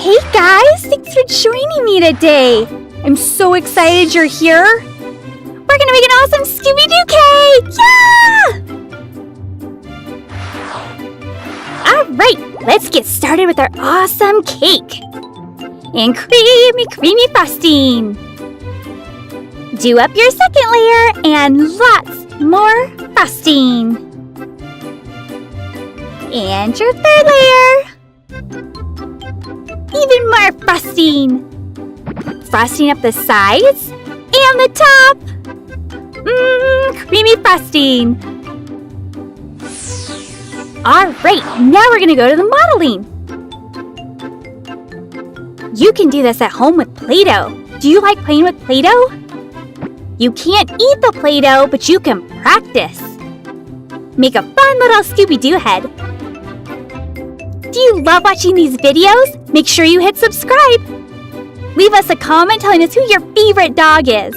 Hey guys, thanks for joining me today. I'm so excited you're here. We're gonna make an awesome Scooby Doo Cake! Yeah! Alright, let's get started with our awesome cake. And creamy frosting. Do up your second layer and lots more frosting. And your third layer. Even more frosting. Frosting up the sides and the top. Creamy frosting. Alright, now we're going to go to the modeling. You can do this at home with Play-Doh. Do you like playing with Play-Doh? You can't eat the Play-Doh, but you can practice. Make a fun little Scooby Doo head. Do you love watching these videos? Make sure you hit subscribe. Leave us a comment telling us who your favorite dog is.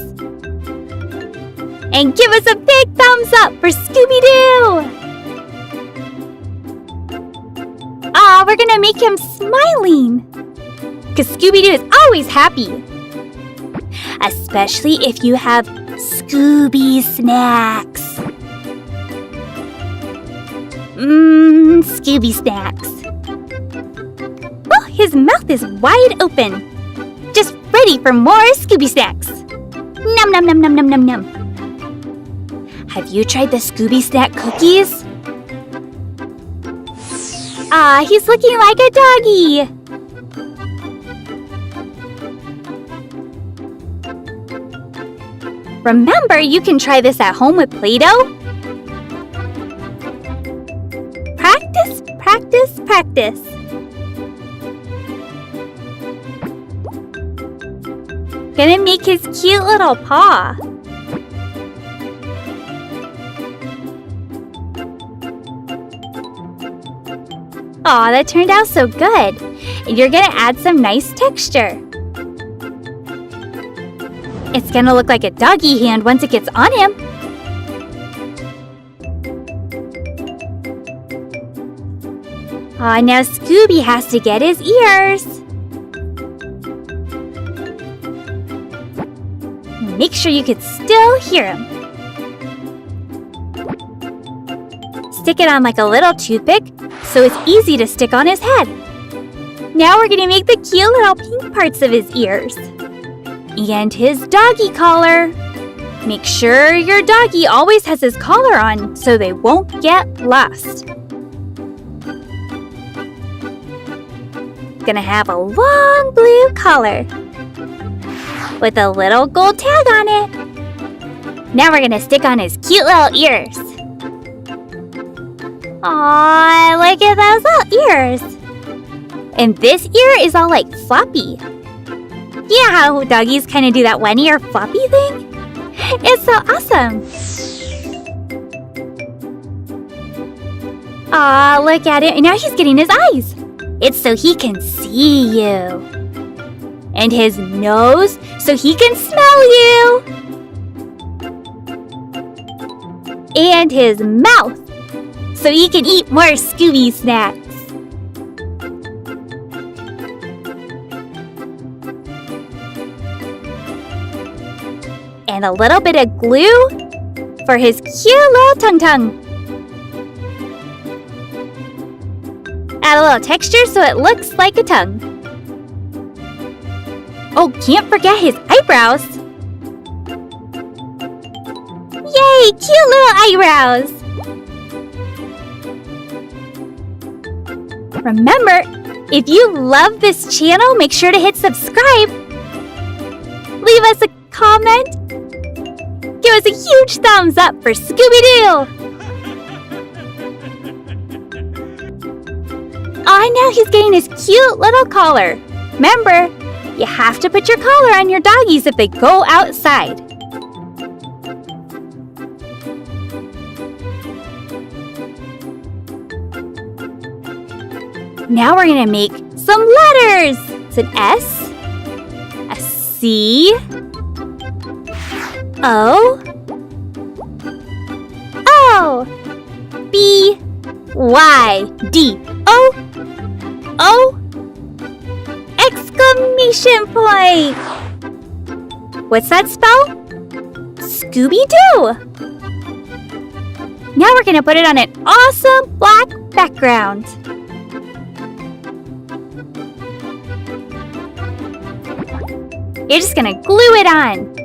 And give us a big thumbs up for Scooby Doo! We're gonna make him smiling. Because Scooby Doo is always happy. Especially if you have Scooby snacks. Scooby snacks. Oh, his mouth is wide open. Just ready for more Scooby snacks. Num num num num num num num. Have you tried the Scooby snack cookies? He's looking like a doggy. Remember, you can try this at home with Play-Doh. Practice, practice, practice. Gonna make his cute little paw. Aw, that turned out so good. And you're gonna add some nice texture. It's gonna look like a doggy hand once it gets on him. Now Scooby has to get his ears. Make sure you can still hear him. Stick it on like a little toothpick so it's easy to stick on his head. Now we're gonna make the cute little pink parts of his ears. And his doggy collar. Make sure your doggy always has his collar on so they won't get lost. Gonna have a long blue collar with a little gold tag on it. Now we're gonna stick on his cute little ears. Aw, look at those little ears. And this ear is all like floppy. Yeah, how doggies kind of do that one ear floppy thing? It's so awesome. Aw, look at it. And now he's getting his eyes. It's so he can see you. And his nose so he can smell you. And his mouth so he can eat more Scooby snacks. And a little bit of glue for his cute little tongue. Add a little texture so it looks like a tongue. Oh, can't forget his eyebrows. Yay, cute little eyebrows. Remember, if you love this channel, make sure to hit subscribe. Leave us a comment. Give us a huge thumbs up for Scooby Doo. Now he's getting his cute little collar. Remember, you have to put your collar on your doggies if they go outside. Now we're gonna make some letters. It's an S, a C, O, O, B, Y, D, O, O, Exclamation point! What's that spell? Scooby Doo! Now we're gonna put it on an awesome black background. You're just gonna glue it on.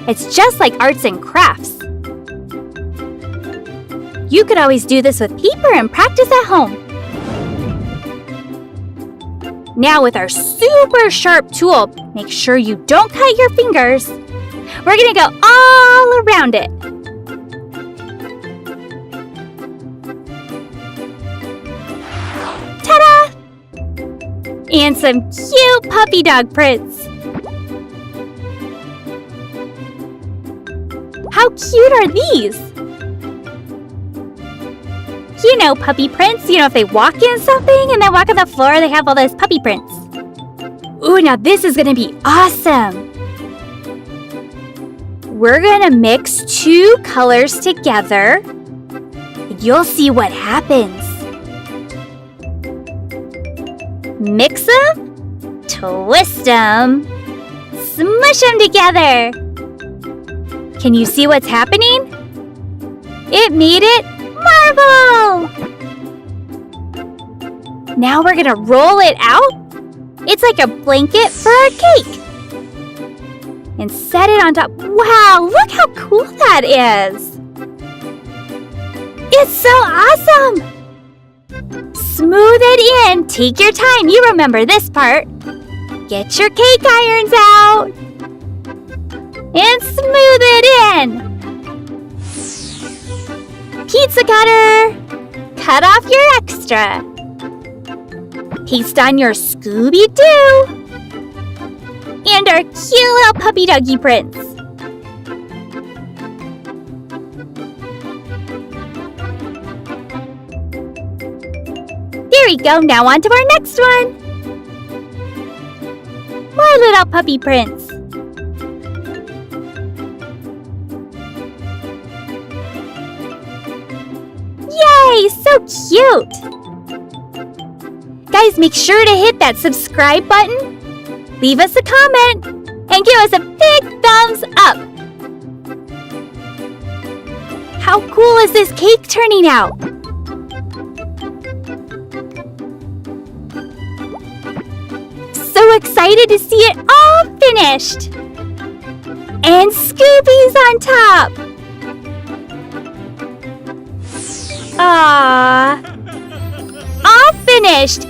It's just like arts and crafts. You could always do this with paper and practice at home. Now with our super sharp tool, make sure you don't cut your fingers. We're gonna go all around it. Ta-da! And some cute puppy dog prints. How cute are these? You know puppy prints. You know if they walk in something and then walk on the floor, they have all those puppy prints. Ooh, now this is gonna be awesome. We're gonna mix two colors together. And you'll see what happens. Mix them, twist them, smush them together. Can you see what's happening? It made it marble! Now we're gonna roll it out. It's like a blanket for a cake. And set it on top. Wow, look how cool that is! It's so awesome! Smooth it in. Take your time. You remember this part. Get your cake irons out. And smooth it in. Pizza cutter. Cut off your extra. Paste on your Scooby Doo. And our cute little puppy doggy prints. There we go. Now on to our next one. More little puppy prints. Yay! So cute! Guys, make sure to hit that subscribe button, leave us a comment, and give us a big thumbs up. How cool is this cake turning out? So excited to see it all finished! And Scooby's on top! Aww! All finished!